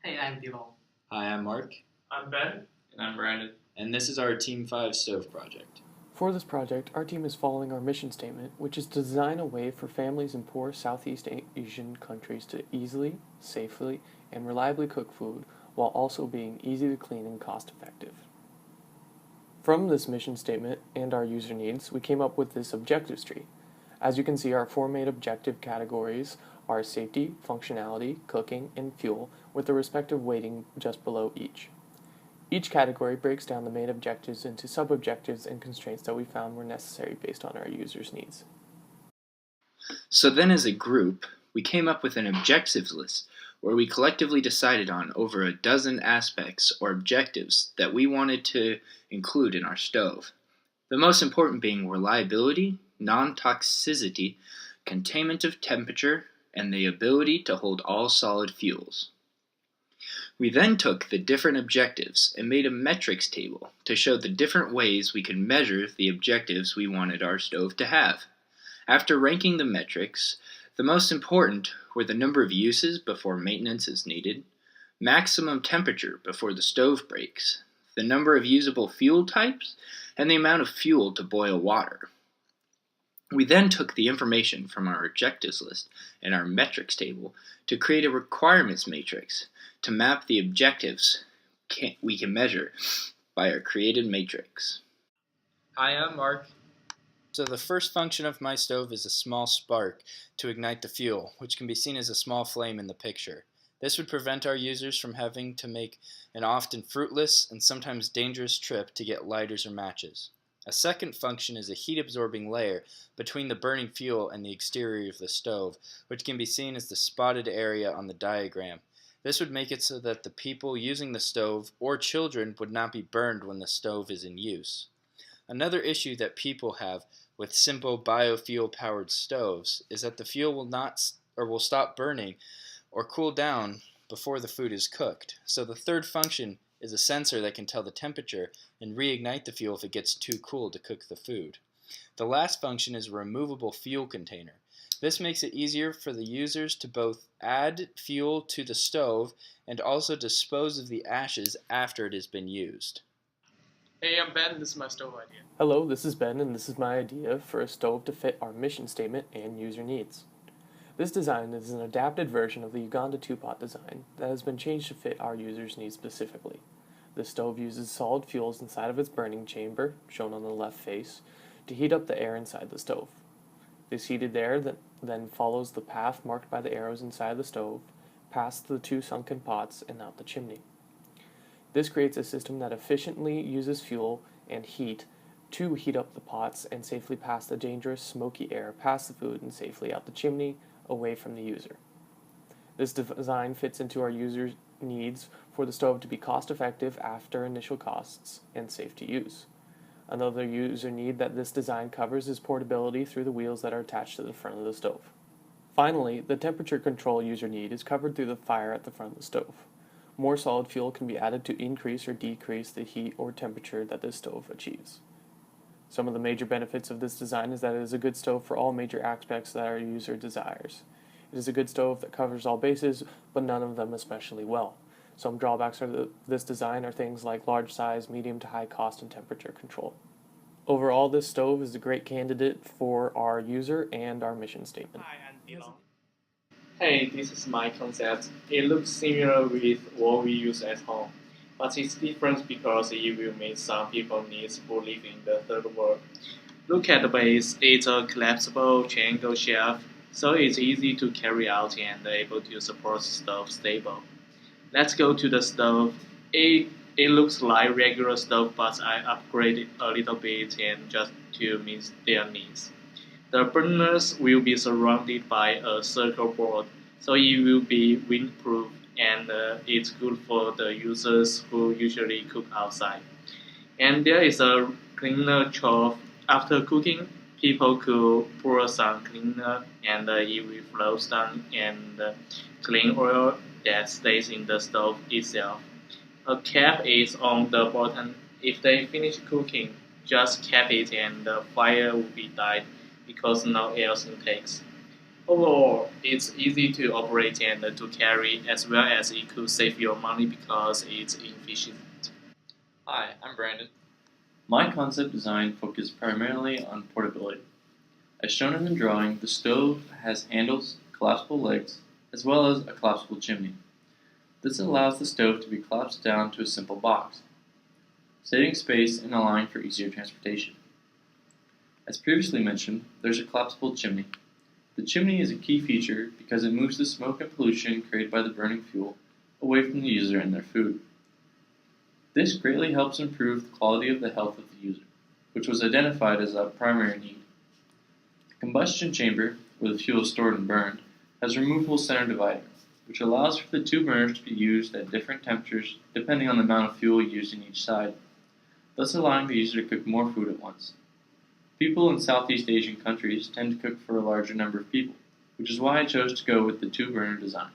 Hey, I'm Dilong. Hi, I'm Mark, I'm Ben. And I'm Brandon. and this is our Team 5 Stove project. For this project, our team is following our mission statement, which is to design a way for families in poor Southeast Asian countries to easily, safely, and reliably cook food while also being easy to clean and cost effective. From this mission statement and our user needs, we came up with this objectives tree. As you can see, our four main objective categories are safety, functionality, cooking, and fuel, with the respective weighting just below each. Each category breaks down the main objectives into sub-objectives and constraints that we found were necessary based on our users' needs. So then as a group, we came up with an objectives list where we collectively decided on over a dozen aspects or objectives that we wanted to include in our stove. The most important being reliability, non-toxicity, containment of temperature, and the ability to hold all solid fuels. We then took the different objectives and made a metrics table to show the different ways we could measure the objectives we wanted our stove to have. After ranking the metrics, the most important were the number of uses before maintenance is needed, maximum temperature before the stove breaks, the number of usable fuel types, and the amount of fuel to boil water. We then took the information from our objectives list and our metrics table to create a requirements matrix to map the objectives we can measure by our created matrix. Hi, I'm Mark. So the first function of my stove is a small spark to ignite the fuel, which can be seen as a small flame in the picture. This would prevent our users from having to make an often fruitless and sometimes dangerous trip to get lighters or matches. A second function is a heat-absorbing layer between the burning fuel and the exterior of the stove, which can be seen as the spotted area on the diagram. This would make it so that the people using the stove or children would not be burned when the stove is in use. Another issue that people have with simple biofuel-powered stoves is that the fuel will stop burning or cool down before the food is cooked. So the third function is a sensor that can tell the temperature and reignite the fuel if it gets too cool to cook the food. The last function is a removable fuel container. This makes it easier for the users to both add fuel to the stove and also dispose of the ashes after it has been used. Hey, I'm Ben. This is my stove idea. Hello, this is Ben, and this is my idea for a stove to fit our mission statement and user needs. This design is an adapted version of the Uganda two-pot design that has been changed to fit our users' needs specifically. The stove uses solid fuels inside of its burning chamber, shown on the left face, to heat up the air inside the stove. This heated air then follows the path marked by the arrows inside the stove, past the two sunken pots, and out the chimney. This creates a system that efficiently uses fuel and heat to heat up the pots and safely pass the dangerous smoky air past the food and safely out the chimney, away from the user. This design fits into our user's needs for the stove to be cost-effective after initial costs and safe to use. Another user need that this design covers is portability through the wheels that are attached to the front of the stove. Finally, the temperature control user need is covered through the fire at the front of the stove. More solid fuel can be added to increase or decrease the heat or temperature that this stove achieves. Some of the major benefits of this design is that it is a good stove for all major aspects that our user desires. It is a good stove that covers all bases, but none of them especially well. Some drawbacks of this design are things like large size, medium to high cost, and temperature control. Overall, this stove is a great candidate for our user and our mission statement. Hi, I'm Dilong. Hey, this is my concept. It looks similar with what we use at home, but it's different because it will meet some people's needs who live in the third world. Look at the base. It's a collapsible triangle shelf, so it's easy to carry out and able to support the stove stable. Let's go to the stove. It looks like regular stove, but I upgraded a little bit and just to meet their needs. The burners will be surrounded by a circle board, so it will be windproof and it's good for the users who usually cook outside. And there is a cleaner trough. After cooking, people could pour some cleaner and it will flow down and clean oil that stays in the stove itself. A cap is on the bottom. If they finish cooking, just cap it and the fire will be died because no air intakes. Overall, it's easy to operate and to carry, as well as it could save your money because it's efficient. Hi, I'm Brandon. My concept design focused primarily on portability. As shown in the drawing, the stove has handles, collapsible legs, as well as a collapsible chimney. This allows the stove to be collapsed down to a simple box, saving space and allowing for easier transportation. As previously mentioned, there's a collapsible chimney. The chimney is a key feature because it moves the smoke and pollution created by the burning fuel away from the user and their food. This greatly helps improve the quality of the health of the user, which was identified as a primary need. The combustion chamber, where the fuel is stored and burned, has a removable center divider, which allows for the two burners to be used at different temperatures depending on the amount of fuel used in each side, thus allowing the user to cook more food at once. People in Southeast Asian countries tend to cook for a larger number of people, which is why I chose to go with the two-burner design.